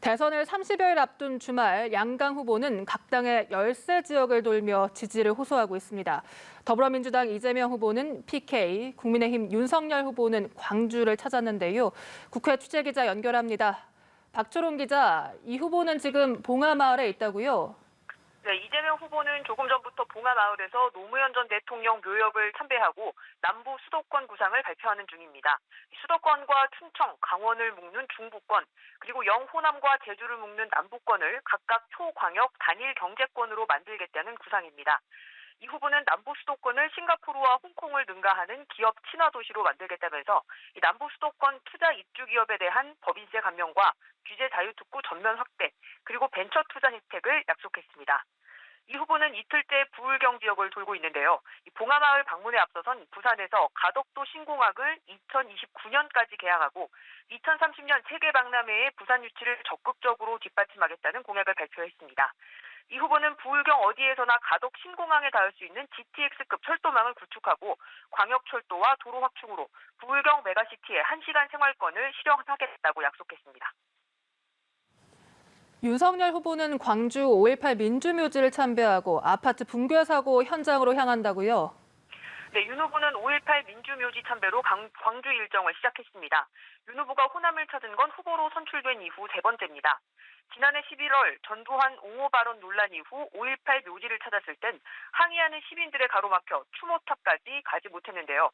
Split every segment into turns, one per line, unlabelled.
대선을 30여일 앞둔 주말 양강 후보는 각 당의 열세 지역을 돌며 지지를 호소하고 있습니다. 더불어민주당 이재명 후보는 PK, 국민의힘 윤석열 후보는 광주를 찾았는데요. 국회 취재기자 연결합니다. 박초롱 기자, 이 후보는 지금 봉하마을에 있다고요?
네, 이재명 후보는 조금 전부터 봉하마을에서 노무현 전 대통령 묘역을 참배하고 남부 수도권 구상을 발표하는 중입니다. 수도권과 춘청, 강원을 묶는 중부권, 그리고 영호남과 제주를 묶는 남부권을 각각 초광역 단일 경제권으로 만들겠다는 구상입니다. 이 후보는 남부 수도권을 싱가포르와 홍콩을 능가하는 기업 친화 도시로 만들겠다면서 이 남부 수도권 투자 입주 기업에 대한 법인세 감면과 규제 자유 특구 전면 확대, 그리고 벤처 투자 혜택을 약속했습니다. 이 후보는 이틀째 부울경 지역을 돌고 있는데요. 이 봉하마을 방문에 앞서선 부산에서 가덕도 신공항을 2029년까지 개항하고 2030년 세계 박람회의 부산 유치를 적극적으로 뒷받침하겠다는 공약을 발표했습니다. 이 후보는 부울경 어디에서나 가덕 신공항에 닿을 수 있는 GTX급 철도망을 구축하고 광역철도와 도로 확충으로 부울경 메가시티의 1시간 생활권을 실현하겠다고 약속했습니다.
윤석열 후보는 광주 5.18 민주묘지를 참배하고 아파트 붕괴 사고 현장으로 향한다고요?
네, 윤 후보는 5.18 민주묘지 참배로 광주 일정을 시작했습니다. 윤 후보가 호남을 찾은 건 후보로 선출된 이후 세 번째입니다. 지난해 11월 전두환 옹호 발언 논란 이후 5.18 묘지를 찾았을 땐 항의하는 시민들의 가로막혀 추모탑까지 가지 못했는데요.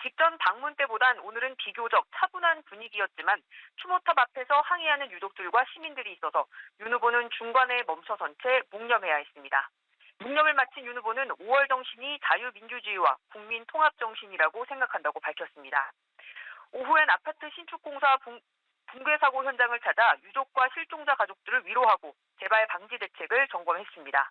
직전 방문 때보단 오늘은 비교적 차분한 분위기였지만 추모탑 앞에서 항의하는 유족들과 시민들이 있어서 윤 후보는 중간에 멈춰선 채 묵념해야 했습니다. 묵념을 마친 윤 후보는 5월 정신이 자유민주주의와 국민 통합 정신이라고 생각한다고 밝혔습니다. 오후엔 아파트 신축 공사 붕괴 사고 현장을 찾아 유족과 실종자 가족들을 위로하고 재발 방지 대책을 점검했습니다.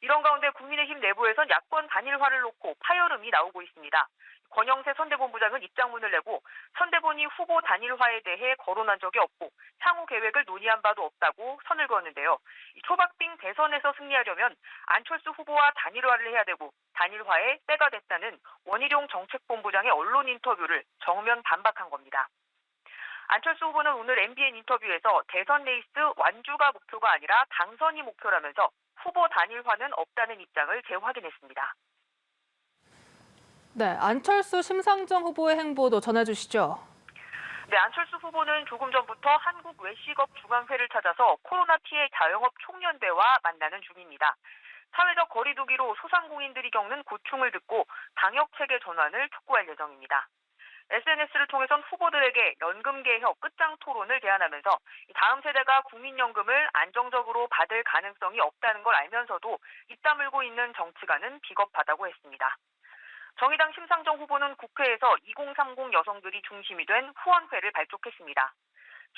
이런 가운데 국민의힘 내부에선 야권 단일화를 놓고 파열음이 나오고 있습니다. 권영세 선대본부장은 입장문을 내고 선대본이 후보 단일화에 대해 거론한 적이 없고 향후 계획을 논의한 바도 없다고 선을 그었는데요. 초박빙 대선에서 승리하려면 안철수 후보와 단일화를 해야 되고 단일화에 때가 됐다는 원희룡 정책본부장의 언론 인터뷰를 정면 반박한 겁니다. 안철수 후보는 오늘 MBN 인터뷰에서 대선 레이스 완주가 목표가 아니라 당선이 목표라면서 후보 단일화는 없다는 입장을 재확인했습니다.
네, 안철수 심상정 후보의 행보도 전해주시죠.
네, 안철수 후보는 조금 전부터 한국 외식업 중앙회를 찾아서 코로나 피해 자영업 총연대와 만나는 중입니다. 사회적 거리 두기로 소상공인들이 겪는 고충을 듣고 방역체계 전환을 촉구할 예정입니다. SNS를 통해선 후보들에게 연금 개혁 끝장 토론을 제안하면서 다음 세대가 국민연금을 안정적으로 받을 가능성이 없다는 걸 알면서도 입 다물고 있는 정치가는 비겁하다고 했습니다. 정의당 심상정 후보는 국회에서 2030 여성들이 중심이 된 후원회를 발족했습니다.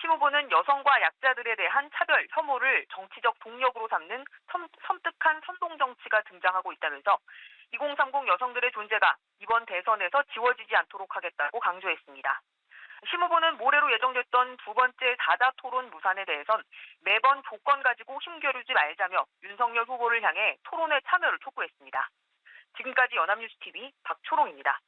심 후보는 여성과 약자들에 대한 차별, 혐오를 정치적 동력으로 삼는 섬뜩한 선동정치가 등장하고 있다면서 2030 여성들의 존재가 이번 대선에서 지워지지 않도록 하겠다고 강조했습니다. 심 후보는 모레로 예정됐던 두 번째 4자 토론 무산에 대해선 매번 조건 가지고 힘겨루지 말자며 윤석열 후보를 향해 토론에 참여를 촉구했습니다. 지금까지 연합뉴스TV 박초롱입니다.